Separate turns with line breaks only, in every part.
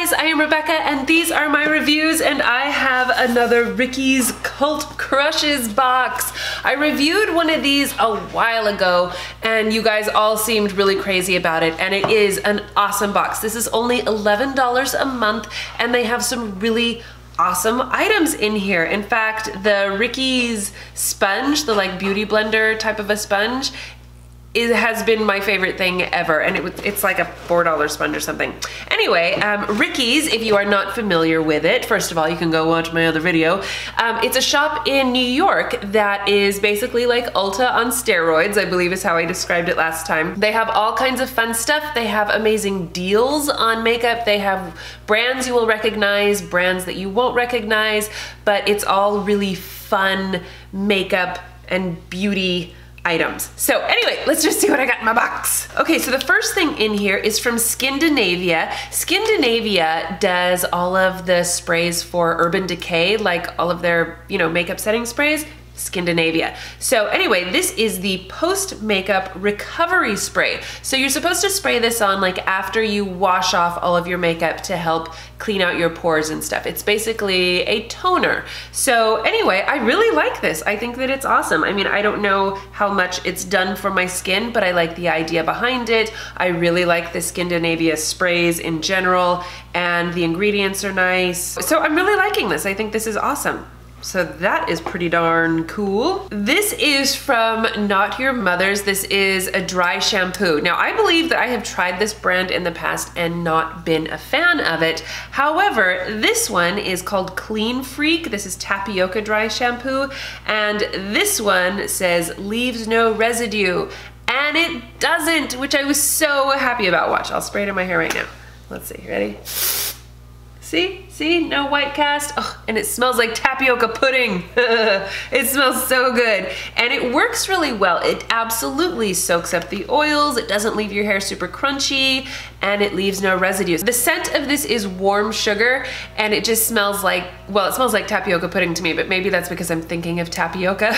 guys, I am Rebecca and these are my reviews, and I have another Ricky's Cult Crushes box. I reviewed one of these a while ago and you guys all seemed really crazy about it, and it is an awesome box. This is only $11 a month and they have some really awesome items in here. In fact, the Ricky's sponge, the like beauty blender type of a sponge, it has been my favorite thing ever, and it's like a $4 sponge or something. Anyway, Ricky's, if you are not familiar with it, first of all, you can go watch my other video. It's a shop in New York that is basically like Ulta on steroids, I believe is how I described it last time. They have all kinds of fun stuff. They have amazing deals on makeup. They have brands you will recognize, brands that you won't recognize, but it's all really fun makeup and beauty items. So anyway, let's just see what I got in my box. Okay, so the first thing in here is from Skindinavia. Skindinavia does all of the sprays for Urban Decay, like all of their, you know, makeup setting sprays. Skindinavia. So anyway, this is the Post-Makeup Recovery Spray. So you're supposed to spray this on like after you wash off all of your makeup to help clean out your pores and stuff. It's basically a toner. So anyway, I really like this. I think that it's awesome. I mean, I don't know how much it's done for my skin, but I like the idea behind it. I really like the Skindinavia sprays in general, and the ingredients are nice. So I'm really liking this. I think this is awesome. So that is pretty darn cool. This is from Not Your Mother's. This is a dry shampoo. Now I believe that I have tried this brand in the past and not been a fan of it. However, this one is called Clean Freak. This is Tapioca dry shampoo. And this one says leaves no residue. And it doesn't, which I was so happy about. Watch, I'll spray it in my hair right now. Let's see, ready? See, no white cast. Oh, and it smells like tapioca pudding. It smells so good. And it works really well. It absolutely soaks up the oils. It doesn't leave your hair super crunchy, and it leaves no residue. The scent of this is warm sugar, and it just smells like, well, it smells like tapioca pudding to me, but maybe that's because I'm thinking of tapioca.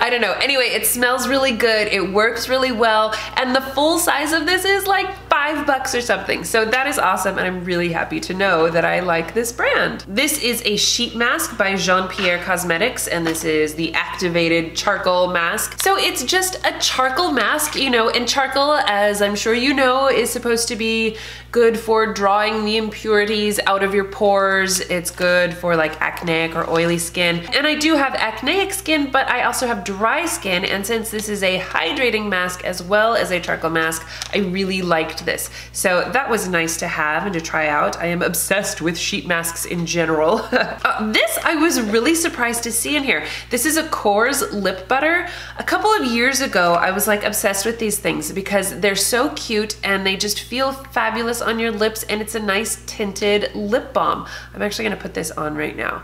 I don't know. Anyway, it smells really good. It works really well. And the full size of this is like $5 or something. So that is awesome. And I'm really happy to know that I like this brand. This is a sheet mask by Pierre Cosmetics, and this is the activated charcoal mask. So it's just a charcoal mask, you know, and charcoal, as I'm sure you know, is supposed to be good for drawing the impurities out of your pores. It's good for like acneic or oily skin. And I do have acneic skin, but I also have dry skin, and since this is a hydrating mask as well as a charcoal mask, I really liked this. So that was nice to have and to try out. I am obsessed with sheet masks in general. This I was really surprised to see in here. This is a Korres lip butter. A couple of years ago, I was like obsessed with these things because they're so cute and they just feel fabulous on your lips, and it's a nice tinted lip balm. I'm actually gonna put this on right now.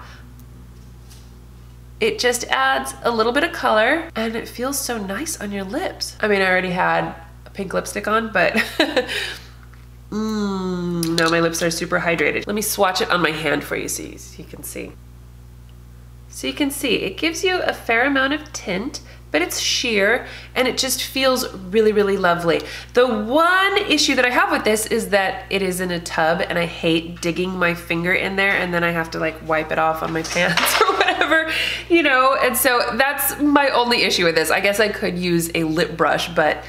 It just adds a little bit of color and it feels so nice on your lips. I mean, I already had a pink lipstick on, but no, my lips are super hydrated. Let me swatch it on my hand for you so you can see. So you can see, it gives you a fair amount of tint, but it's sheer and it just feels really, really lovely. The one issue that I have with this is that it is in a tub, and I hate digging my finger in there and then I have to like wipe it off on my pants or whatever, you know? And so that's my only issue with this. I guess I could use a lip brush, but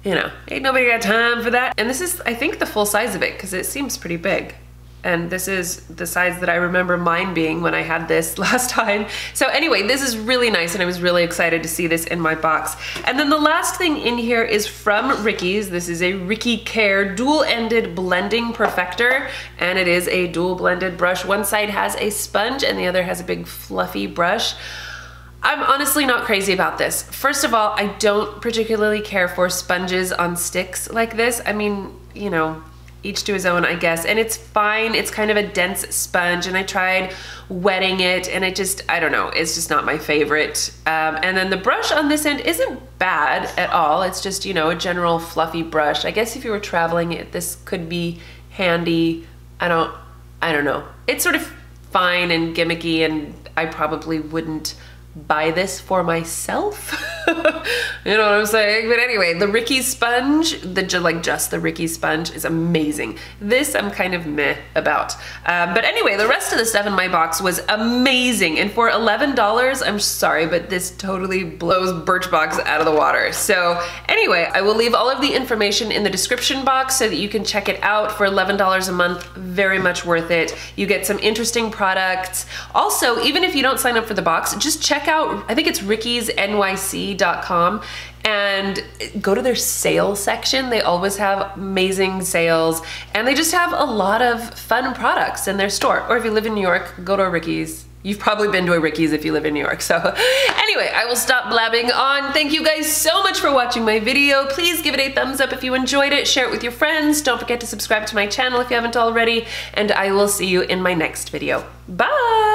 you know, ain't nobody got time for that. And this is, I think, the full size of it because it seems pretty big. And this is the size that I remember mine being when I had this last time. So anyway, this is really nice and I was really excited to see this in my box. And then the last thing in here is from Ricky's. This is a RickyCare dual-ended blending perfector, and it is a dual blended brush. One side has a sponge and the other has a big fluffy brush. I'm honestly not crazy about this. First of all, I don't particularly care for sponges on sticks like this. I mean, you know, each to his own, I guess. And it's fine. It's kind of a dense sponge, and I tried wetting it and it just, I don't know, it's just not my favorite. And then the brush on this end isn't bad at all. It's just, you know, a general fluffy brush. I guess if you were traveling, this could be handy. I don't know. It's sort of fine and gimmicky, and I probably wouldn't buy this for myself. You know what I'm saying? But anyway, the Ricky sponge, just the Ricky sponge is amazing. This I'm kind of meh about. But anyway, the rest of the stuff in my box was amazing. And for $11, I'm sorry, but this totally blows Birchbox out of the water. So anyway, I will leave all of the information in the description box so that you can check it out for $11 a month. Very much worth it. You get some interesting products. Also, even if you don't sign up for the box, just check out, I think it's rickysnyc.com, and go to their sale section. They always have amazing sales, and they just have a lot of fun products in their store. Or if you live in New York, go to a Ricky's. You've probably been to a Ricky's if you live in New York. So anyway, I will stop blabbing on. Thank you guys so much for watching my video. Please give it a thumbs up if you enjoyed it. Share it with your friends. Don't forget to subscribe to my channel if you haven't already. And I will see you in my next video. Bye!